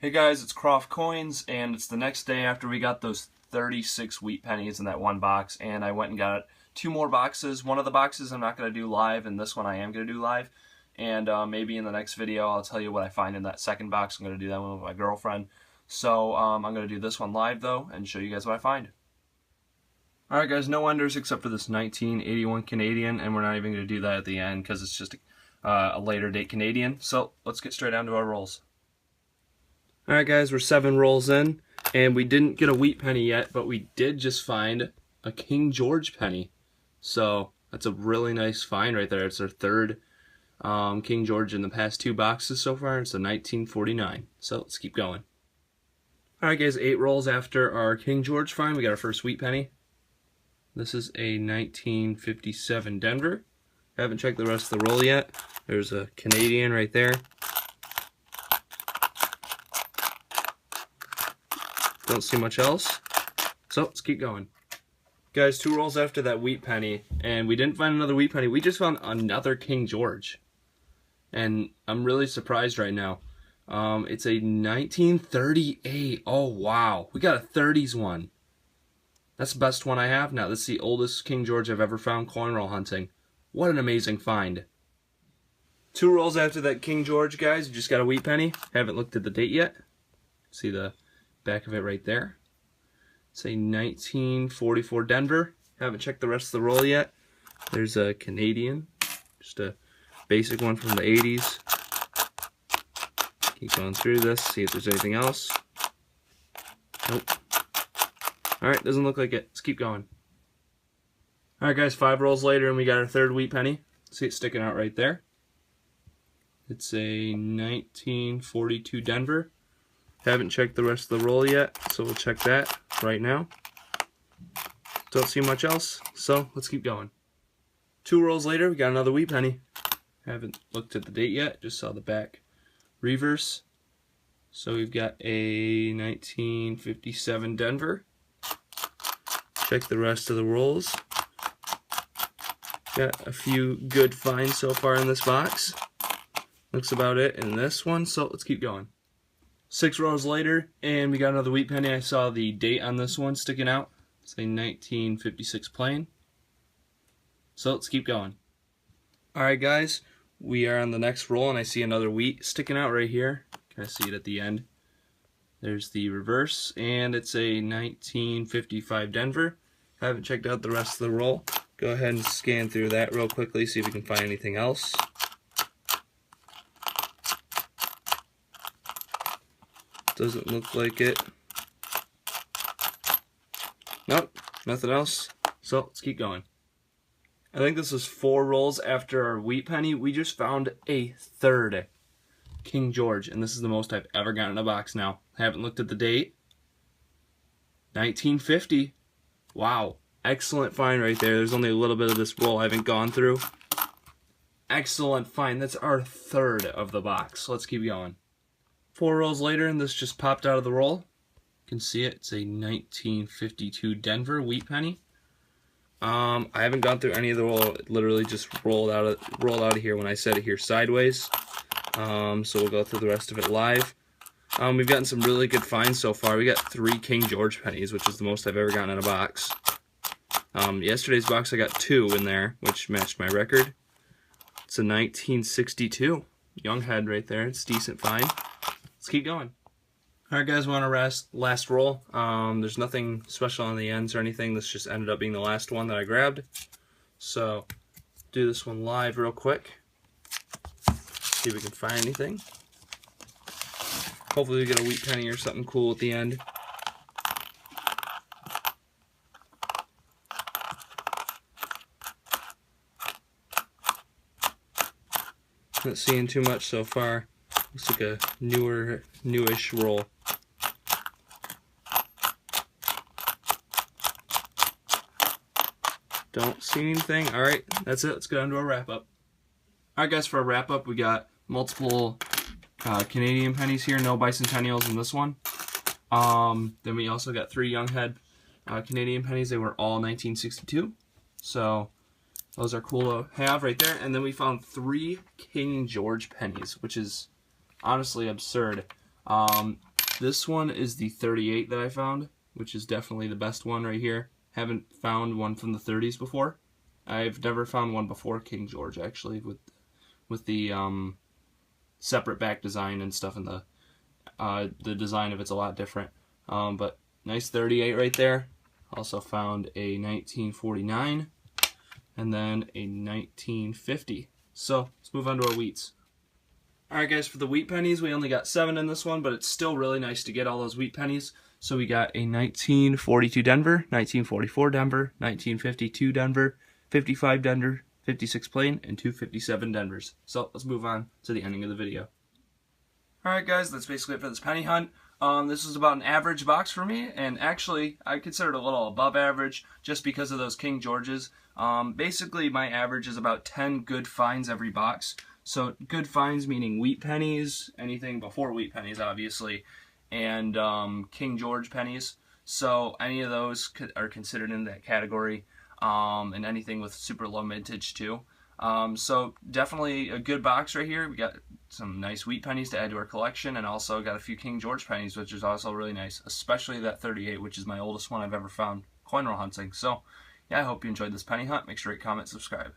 Hey guys, it's Croft Coins, and it's the next day after we got those 36 wheat pennies in that one box, and I went and got two more boxes. One of the boxes I'm not going to do live, and this one I am going to do live. And maybe in the next video I'll tell you what I find in that second box. I'm going to do that one with my girlfriend. So I'm going to do this one live though, and show you guys what I find. Alright guys, no unders except for this 1981 Canadian, and we're not even going to do that at the end because it's just a later date Canadian. So let's get straight down to our rolls. Alright guys, we're 7 rolls in, and we didn't get a wheat penny yet, but we did just find a King George penny. So that's a really nice find right there. It's our third King George in the past 2 boxes so far. It's a 1949. So let's keep going. Alright guys, 8 rolls after our King George find, we got our first wheat penny. This is a 1957 Denver. Haven't checked the rest of the roll yet. There's a Canadian right there. Don't see much else, so let's keep going. Guys, 2 rolls after that wheat penny, and we didn't find another wheat penny. We just found another King George, and I'm really surprised right now. It's a 1938. Oh wow, we got a 30s one. That's the best one I have now. This is the oldest King George I've ever found coin roll hunting. What an amazing find. 2 rolls after that King George, guys. We just got a wheat penny. Haven't looked at the date yet. See the back of it right there. It's a 1944 Denver. Haven't checked the rest of the roll yet. There's a Canadian, just a basic one from the 80s. Keep going through this, see if there's anything else. Nope. Alright, doesn't look like it. Let's keep going. Alright guys, 5 rolls later and we got our third wheat penny. See it sticking out right there. It's a 1942 Denver. Haven't checked the rest of the roll yet, so we'll check that right now. Don't see much else, so let's keep going. 2 rolls later, we got another wheat penny. Haven't looked at the date yet, just saw the back reverse. So we've got a 1957 Denver. Check the rest of the rolls. Got a few good finds so far in this box. Looks about it in this one, so let's keep going. 6 rolls later, and we got another wheat penny. I saw the date on this one sticking out. It's a 1956 plain. So let's keep going. Alright guys, we are on the next roll, and I see another wheat sticking out right here. Kind of see it at the end. There's the reverse, and it's a 1955 Denver. Haven't checked out the rest of the roll. Go ahead and scan through that real quickly, see if we can find anything else. Doesn't look like it. Nope, nothing else. So let's keep going. I think this is 4 rolls after our wheat penny. We just found a third King George, and this is the most I've ever gotten in a box now. I haven't looked at the date. 1950. Wow, excellent find right there. There's only a little bit of this roll I haven't gone through. Excellent find. That's our third of the box. Let's keep going. 4 rolls later, and this just popped out of the roll. You can see it. It's a 1952 Denver wheat penny. I haven't gone through any of the roll. It literally just rolled out of here when I set it here sideways. So we'll go through the rest of it live. We've gotten some really good finds so far. We got 3 King George pennies, which is the most I've ever gotten in a box. Yesterday's box I got 2 in there, which matched my record. It's a 1962 young head right there. It's a decent find. Let's keep going. Alright guys, we're on our last roll. There's nothing special on the ends or anything. This just ended up being the last one that I grabbed. So, do this one live real quick. See if we can find anything. Hopefully we get a wheat penny or something cool at the end. Not seeing too much so far. Looks like a newish roll. Don't see anything. Alright, that's it. Let's go on to our wrap-up. Alright guys, for our wrap-up, we got multiple Canadian pennies here. No bicentennials in this one. Then we also got 3 young head Canadian pennies. They were all 1962. So those are cool to have right there. And then we found 3 King George pennies, which is honestly absurd. This one is the 38 that I found, which is definitely the best one right here. Haven't found one from the 30s before. I've never found one before King George, actually, with the separate back design and stuff, and the design of it's a lot different. But nice 38 right there. Also found a 1949 and then a 1950. So let's move on to our wheats. Alright guys, for the wheat pennies, we only got 7 in this one, but it's still really nice to get all those wheat pennies. So we got a 1942 Denver, 1944 Denver, 1952 Denver, 55 Denver, 56 plain, and 257 Denvers. So let's move on to the ending of the video. Alright guys, that's basically it for this penny hunt. This was about an average box for me, and actually I consider it a little above average just because of those King Georges. Basically my average is about 10 good finds every box. So good finds meaning wheat pennies, anything before wheat pennies obviously, and King George pennies. So any of those are considered in that category, and anything with super low mintage too. So definitely a good box right here. We got some nice wheat pennies to add to our collection, and also got a few King George pennies, which is also really nice, especially that 38, which is my oldest one I've ever found coin roll hunting. So yeah, I hope you enjoyed this penny hunt. Make sure to rate, comment, subscribe.